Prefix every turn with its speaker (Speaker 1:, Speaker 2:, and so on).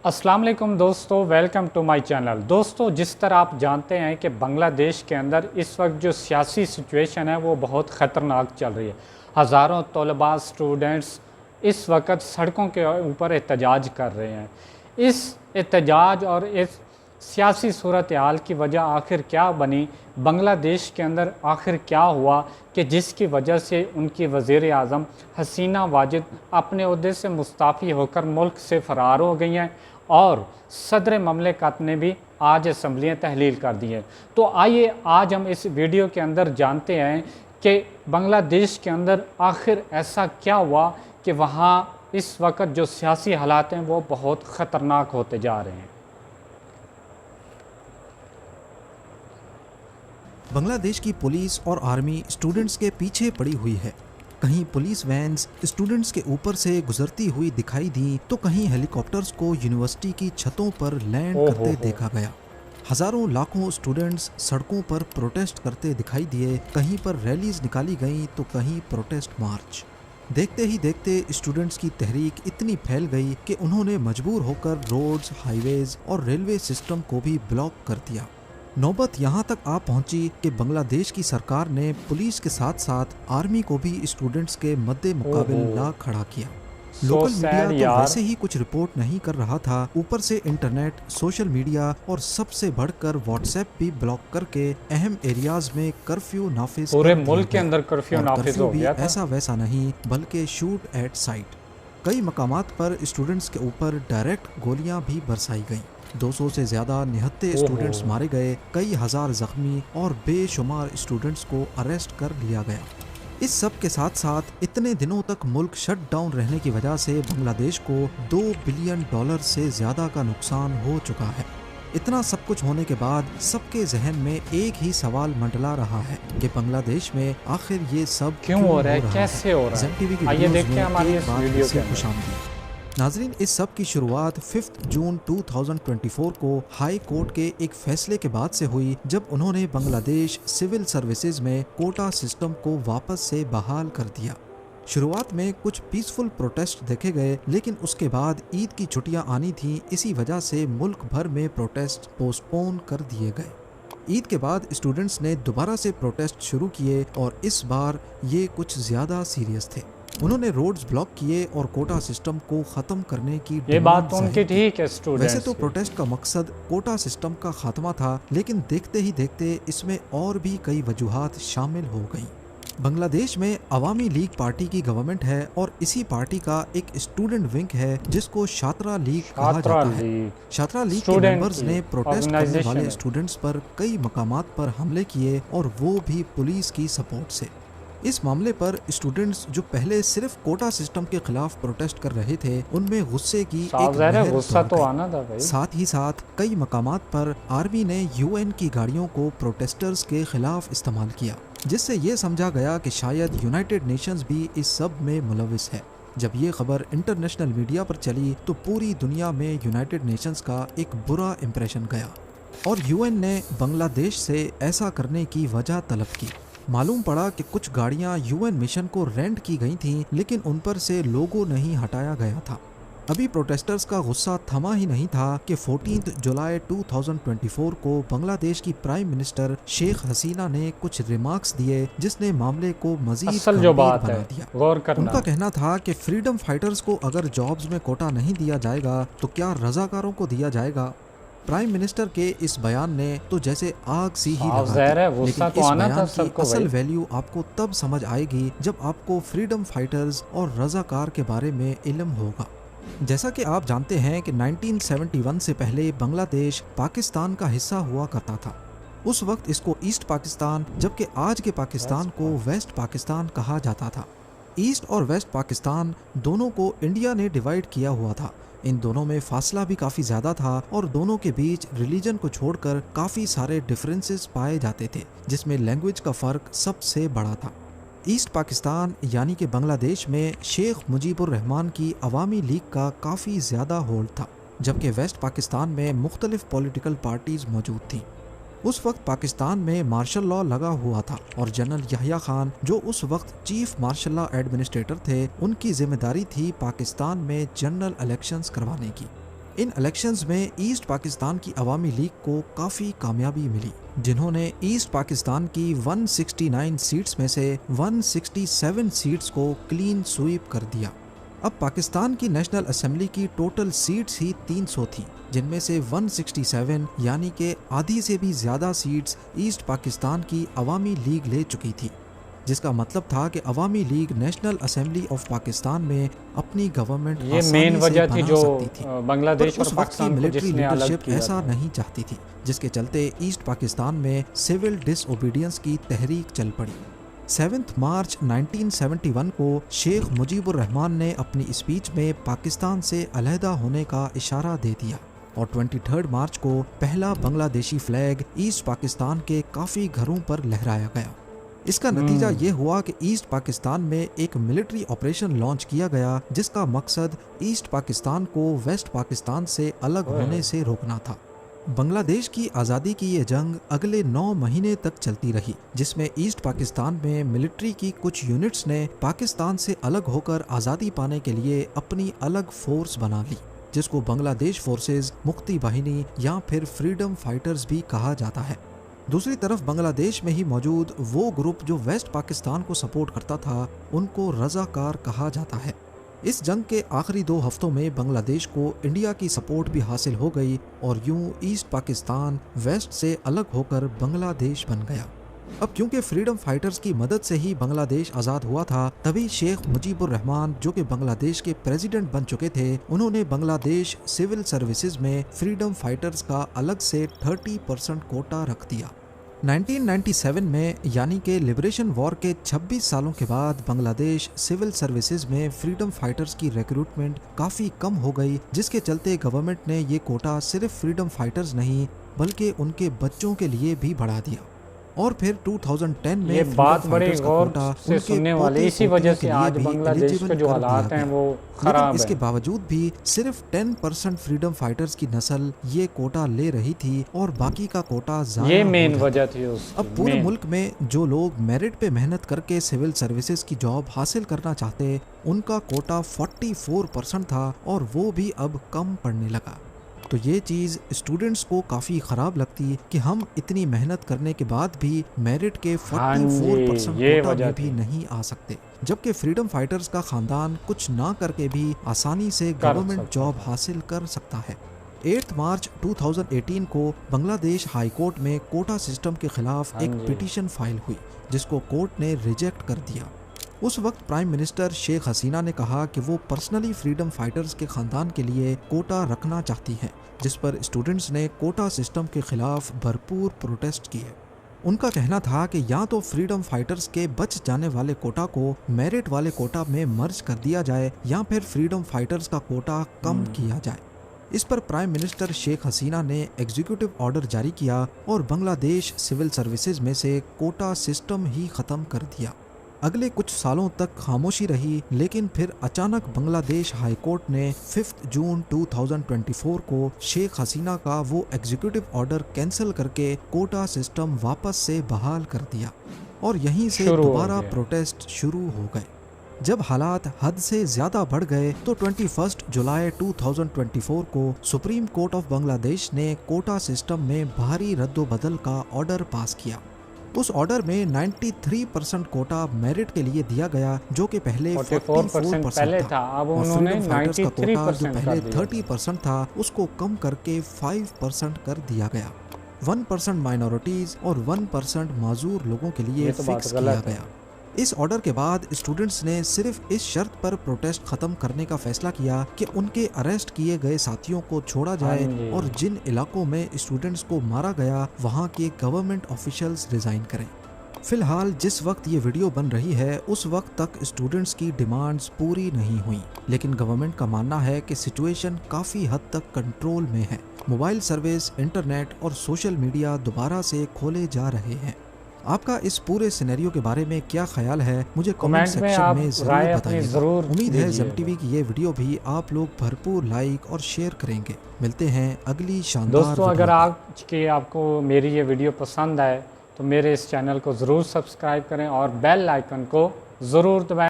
Speaker 1: अस्सलाम वालेकुम दोस्तों, वेलकम टू माय चैनल। दोस्तों, जिस तरह आप जानते हैं कि बांग्लादेश के अंदर इस वक्त जो सियासी सिचुएशन है वो बहुत ख़तरनाक चल रही है। हज़ारों तलबा स्टूडेंट्स इस वक्त सड़कों के ऊपर एहतजाज कर रहे हैं। इस एहतजाज और इस सियासी सूरत हाल की वजह आखिर क्या बनी, बांग्लादेश के अंदर आखिर क्या हुआ कि जिसकी वजह से उनकी वज़ीर आज़म हसीना वाजिद अपने ओहदे से मुस्ताफ़ी होकर मुल्क से फ़रार हो गई हैं और सदर ममलिकत ने भी आज असम्बलियाँ तहलील कर दी हैं। तो आइए आज हम इस वीडियो के अंदर जानते हैं कि बांग्लादेश के अंदर आखिर ऐसा क्या हुआ कि वहाँ इस वक्त जो सियासी हालात हैं वो बहुत ख़तरनाक होते जा रहे हैं।
Speaker 2: बांग्लादेश की पुलिस और आर्मी स्टूडेंट्स के पीछे पड़ी हुई है। कहीं पुलिस वैन्स स्टूडेंट्स के ऊपर से गुजरती हुई दिखाई दी तो कहीं हेलीकॉप्टर्स को यूनिवर्सिटी की छतों पर लैंड करते देखा गया। हजारों लाखों स्टूडेंट्स सड़कों पर प्रोटेस्ट करते दिखाई दिए। कहीं पर रैलीज निकाली गई तो कहीं प्रोटेस्ट मार्च। देखते ही देखते स्टूडेंट्स की तहरीक इतनी फैल गई कि उन्होंने मजबूर होकर रोड्स, हाईवेज और रेलवे सिस्टम को भी ब्लॉक कर दिया। नौबत यहाँ तक आ पहुंची कि बांग्लादेश की सरकार ने पुलिस के साथ साथ आर्मी को भी स्टूडेंट्स के मद्दे मुकाबिल ला खड़ा किया। लोकल मीडिया तो वैसे ही कुछ रिपोर्ट नहीं कर रहा था, ऊपर से इंटरनेट, सोशल मीडिया और सबसे बढ़कर व्हाट्सएप भी ब्लॉक करके अहम एरियाज में कर्फ्यू नाफिज
Speaker 1: पूरे मुल्क के अंदर कर्फ्यू नाफिज हो गया था।
Speaker 2: ऐसा वैसा नहीं बल्कि शूट एट साइट। कई मकामात पर स्टूडेंट्स के ऊपर डायरेक्ट गोलियां भी बरसाई गईं। 200 से ज्यादा निहत्ते स्टूडेंट्स मारे गए, कई हजार जख्मी और बेशुमार स्टूडेंट्स को अरेस्ट कर लिया गया। इस सब के साथ साथ इतने दिनों तक मुल्क शट डाउन रहने की वजह से बांग्लादेश को $2 बिलियन से ज्यादा का नुकसान हो चुका है। इतना सब कुछ होने के बाद सबके जहन में एक ही सवाल मंडला रहा है कि बांग्लादेश में आखिर ये सब
Speaker 1: क्यों हो रहा है, कैसे हो रहा है। आइए देखते हैं हमारी इस वीडियो के अंदर।
Speaker 2: नाजरीन, इस सब की शुरुआत 5 जून 2024 को हाई कोर्ट के एक फैसले के बाद से हुई, जब उन्होंने बांग्लादेश सिविल सर्विसेज में कोटा सिस्टम को वापस से बहाल कर दिया। शुरुआत में कुछ पीसफुल प्रोटेस्ट देखे गए, लेकिन उसके बाद ईद की छुट्टियां आनी थी, इसी वजह से मुल्क भर में प्रोटेस्ट पोस्टपोन कर दिए गए। ईद के बाद स्टूडेंट्स ने दोबारा से प्रोटेस्ट शुरू किए और इस बार ये कुछ ज्यादा सीरियस थे। उन्होंने रोड्स ब्लॉक किए और कोटा सिस्टम को खत्म करने की
Speaker 1: ये बात तो उनकी ठीक है।
Speaker 2: वैसे तो प्रोटेस्ट का मकसद कोटा सिस्टम का खात्मा था, लेकिन देखते ही देखते इसमें और भी कई वजूहात शामिल हो गई। बांग्लादेश में अवामी लीग पार्टी की गवर्नमेंट है और इसी पार्टी का एक स्टूडेंट विंग है जिसको छात्रा लीग कहा जाता है। छात्रा लीग के मेंबर्स ने प्रोटेस्ट करने वाले स्टूडेंट्स पर कई मकामात पर हमले किए और वो भी पुलिस की सपोर्ट से। इस मामले पर स्टूडेंट्स जो पहले सिर्फ कोटा सिस्टम के खिलाफ प्रोटेस्ट कर रहे थे, उनमें गुस्से की एक लहर
Speaker 1: गुस्सा तो आना था भाई।
Speaker 2: साथ ही साथ कई मकामात पर आर्मी ने यूएन की गाड़ियों को प्रोटेस्टर्स के खिलाफ इस्तेमाल किया, जिससे ये समझा गया कि शायद यूनाइटेड नेशंस भी इस सब में मुलविस है। जब ये खबर इंटरनेशनल मीडिया पर चली तो पूरी दुनिया में यूनाइटेड नेशंस का एक बुरा इंप्रेशन गया और यूएन ने बांग्लादेश से ऐसा करने की वजह तलब की। मालूम पड़ा कि कुछ गाड़ियां यूएन मिशन को रेंट की गई थीं, लेकिन उन पर से लोगो नहीं हटाया गया था। अभी प्रोटेस्टर्स का गुस्सा थमा ही नहीं था कि 14 जुलाई 2024 को बांग्लादेश की प्राइम मिनिस्टर शेख हसीना ने कुछ रिमार्क्स दिए, जिसने मामले को मजीद गंभीर बना दिया। उनका कहना था कि फ्रीडम फाइटर्स को अगर जॉब्स में कोटा नहीं दिया जाएगा तो क्या रजाकारों को दिया जाएगा। प्राइम मिनिस्टर के इस बयान ने तो जैसे आग सी ही लगा दी, लेकिन इस बयान की असल वैल्यू आपको तब समझ आएगी जब आपको फ्रीडम फाइटर्स और रजाकार के बारे में इल्म होगा। जैसा कि आप जानते हैं कि 1971 से पहले बांग्लादेश पाकिस्तान का हिस्सा हुआ करता था। उस वक्त इसको ईस्ट पाकिस्तान, जबकि आज के पाकिस्तान को वेस्ट पाकिस्तान कहा जाता था। ईस्ट और वेस्ट पाकिस्तान दोनों को इंडिया ने डिवाइड किया हुआ था। इन दोनों में फासला भी काफ़ी ज़्यादा था और दोनों के बीच रिलीजन को छोड़कर काफ़ी सारे डिफरेंसेस पाए जाते थे, जिसमें लैंग्वेज का फ़र्क सबसे बड़ा था। ईस्ट पाकिस्तान यानी कि बांग्लादेश में शेख मुजीबुर रहमान की अवामी लीग का काफ़ी ज़्यादा होल्ड था, जबकि वेस्ट पाकिस्तान में मुख्तलिफ पॉलिटिकल पार्टीज़ मौजूद थीं। उस वक्त पाकिस्तान में मार्शल लॉ लगा हुआ था और जनरल यहया खान, जो उस वक्त चीफ मार्शल लॉ एडमिनिस्ट्रेटर थे, उनकी जिम्मेदारी थी पाकिस्तान में जनरल इलेक्शंस करवाने की। इन इलेक्शंस में ईस्ट पाकिस्तान की अवामी लीग को काफ़ी कामयाबी मिली, जिन्होंने ईस्ट पाकिस्तान की 169 सीट्स में से 167 सीट्स को क्लीन स्वीप कर दिया। अब पाकिस्तान की नेशनल असेंबली की टोटल सीट्स ही 300 थी, जिनमें से 167 यानी कि आधी से भी ज़्यादा सीट्स ईस्ट पाकिस्तान की अवामी लीग ले चुकी थी, जिसका मतलब था कि Awami League national assembly of Pakistan में अपनी गवर्नमेंट
Speaker 1: ये मेन वजह थी जो बांग्लादेश और
Speaker 2: उस वक्त की
Speaker 1: पाकिस्तान को
Speaker 2: मिलिट्री
Speaker 1: जिसने अलग
Speaker 2: लीडरशिप
Speaker 1: किया
Speaker 2: ऐसा
Speaker 1: था।
Speaker 2: नहीं चाहती थी, जिसके चलते ईस्ट पाकिस्तान में सिविल डिसओबीडियंस की तहरीक चल पड़ी। 7 मार्च 1971 को शेख मुजीबुर रहमान ने अपनी स्पीच में पाकिस्तान से अलहदा होने का इशारा दे दिया और 23 मार्च को पहला बांग्लादेशी फ्लैग ईस्ट पाकिस्तान के काफ़ी घरों पर लहराया गया। इसका नतीजा ये हुआ कि ईस्ट पाकिस्तान में एक मिलिट्री ऑपरेशन लॉन्च किया गया, जिसका मकसद ईस्ट पाकिस्तान को वेस्ट पाकिस्तान से अलग होने से रोकना था। बांग्लादेश की आज़ादी की ये जंग अगले 9 महीने तक चलती रही, जिसमें ईस्ट पाकिस्तान में मिलिट्री की कुछ यूनिट्स ने पाकिस्तान से अलग होकर आज़ादी पाने के लिए अपनी अलग फोर्स बना ली, जिसको बांग्लादेश फोर्सेस, मुक्ति बाहिनी या फिर फ्रीडम फाइटर्स भी कहा जाता है। दूसरी तरफ बांग्लादेश में ही मौजूद वो ग्रुप जो वेस्ट पाकिस्तान को सपोर्ट करता था, उनको रज़ाकार कहा जाता है। इस जंग के आखिरी 2 हफ्तों में बांग्लादेश को इंडिया की सपोर्ट भी हासिल हो गई और यूं ईस्ट पाकिस्तान वेस्ट से अलग होकर बांग्लादेश बन गया। अब क्योंकि फ्रीडम फाइटर्स की मदद से ही बांग्लादेश आज़ाद हुआ था, तभी शेख मुजीबुर रहमान जो कि बांग्लादेश के प्रेसिडेंट बन चुके थे, उन्होंने बांग्लादेश सिविल सर्विसेज में फ्रीडम फाइटर्स का अलग से 30% कोटा रख दिया। 1997 में यानी कि लिबरेशन वॉर के 26 सालों के बाद बांग्लादेश सिविल सर्विसेज में फ्रीडम फाइटर्स की रिक्रूटमेंट काफ़ी कम हो गई, जिसके चलते गवर्नमेंट ने ये कोटा सिर्फ फ्रीडम फाइटर्स नहीं बल्कि उनके बच्चों के लिए भी बढ़ा दिया। और फिर 2010 में
Speaker 1: ये बात बड़े
Speaker 2: फाइटर्स का
Speaker 1: गौर
Speaker 2: कोटा
Speaker 1: से
Speaker 2: उनके
Speaker 1: सुनने वाले,
Speaker 2: पोते
Speaker 1: इसी वजह
Speaker 2: पोतियों
Speaker 1: से
Speaker 2: के
Speaker 1: आज
Speaker 2: लिए भी
Speaker 1: बांग्लादेश के
Speaker 2: eligible
Speaker 1: जो
Speaker 2: कर
Speaker 1: हालात
Speaker 2: दिया
Speaker 1: हैं
Speaker 2: गया।
Speaker 1: वो
Speaker 2: लेकिन
Speaker 1: खराब
Speaker 2: इसके
Speaker 1: है।
Speaker 2: बावजूद भी सिर्फ 10% फ्रीडम फाइटर्स की नस्ल ये कोटा ले रही थी और बाकी का कोटा
Speaker 1: ये
Speaker 2: ज़ाया हो
Speaker 1: मेन
Speaker 2: जाता।
Speaker 1: वजह थी उसकी।
Speaker 2: अब पूरे
Speaker 1: main।
Speaker 2: मुल्क में जो लोग मेरिट पे मेहनत करके सिविल सर्विसेज की जॉब हासिल करना चाहते, उनका कोटा 44% था और वो भी अब कम पड़ने लगा। तो ये चीज़ स्टूडेंट्स को काफ़ी ख़राब लगती कि हम इतनी मेहनत करने के बाद भी मेरिट के 44%
Speaker 1: ये
Speaker 2: कोटा
Speaker 1: वजह
Speaker 2: में भी
Speaker 1: थी।
Speaker 2: नहीं आ सकते, जबकि फ्रीडम फाइटर्स का ख़ानदान कुछ ना करके भी आसानी से गवर्नमेंट
Speaker 1: सकता
Speaker 2: जॉब हासिल कर सकता है। 8 मार्च 2018 को बांग्लादेश हाई कोर्ट में कोटा सिस्टम के खिलाफ एक पिटीशन फाइल हुई, जिसको कोर्ट ने रिजेक्ट कर दिया। उस वक्त प्राइम मिनिस्टर शेख हसीना ने कहा कि वो पर्सनली फ्रीडम फाइटर्स के ख़ानदान के लिए कोटा रखना चाहती हैं, जिस पर स्टूडेंट्स ने कोटा सिस्टम के खिलाफ भरपूर प्रोटेस्ट किए। उनका कहना था कि या तो फ्रीडम फाइटर्स के बच जाने वाले कोटा को मेरिट वाले कोटा में मर्ज कर दिया जाए या फिर फ्रीडम फाइटर्स का कोटा कम किया जाए। इस पर प्राइम मिनिस्टर शेख हसीना ने एग्जीक्यूटिव ऑर्डर जारी किया और बांग्लादेश सिविल सर्विसेज में से कोटा सिस्टम ही ख़त्म कर दिया। अगले कुछ सालों तक खामोशी रही, लेकिन फिर अचानक बांग्लादेश हाई कोर्ट ने 5 जून 2024 को शेख हसीना का वो एग्जीक्यूटिव ऑर्डर कैंसिल करके कोटा सिस्टम वापस से बहाल कर दिया और यहीं से दोबारा प्रोटेस्ट शुरू हो गए। जब हालात हद से ज़्यादा बढ़ गए तो 21 जुलाई 2024 को सुप्रीम कोर्ट ऑफ बांग्लादेश ने कोटा सिस्टम में भारी रद्दोबदल का ऑर्डर पास किया। उस ऑर्डर में 93% कोटा मेरिट के लिए दिया गया, जो कि पहले 44%
Speaker 1: पहले था। अब उन्होंने 93%
Speaker 2: जो पहले 30% था उसको कम करके 5% कर दिया गया। 1% माइनॉरिटीज और 1% माजूर लोगों के लिए फिक्स किया गया। इस ऑर्डर के बाद स्टूडेंट्स ने सिर्फ इस शर्त पर प्रोटेस्ट खत्म करने का फैसला किया कि उनके अरेस्ट किए गए साथियों को छोड़ा जाए और जिन इलाकों में स्टूडेंट्स को मारा गया वहां के गवर्नमेंट ऑफिशियल्स रिजाइन करें। फिलहाल जिस वक्त ये वीडियो बन रही है उस वक्त तक स्टूडेंट्स की डिमांड्स पूरी नहीं हुई, लेकिन गवर्नमेंट का मानना है कि सिचुएशन काफ़ी हद तक कंट्रोल में है। मोबाइल सर्विस, इंटरनेट और सोशल मीडिया दोबारा से खोले जा रहे हैं। आपका इस पूरे सिनेरियो के बारे में क्या ख्याल है, मुझे कमेंट सेक्शन में ज़रूर बताइएगा। उम्मीद है ज़म टीवी की ये वीडियो भी आप लोग भरपूर लाइक और शेयर करेंगे। मिलते हैं अगली शानदार
Speaker 1: दोस्तों, अगर आपको मेरी ये वीडियो पसंद आए तो मेरे इस चैनल को ज़रूर सब्सक्राइब करें और बेल आइकन को ज़रूर दबाएं।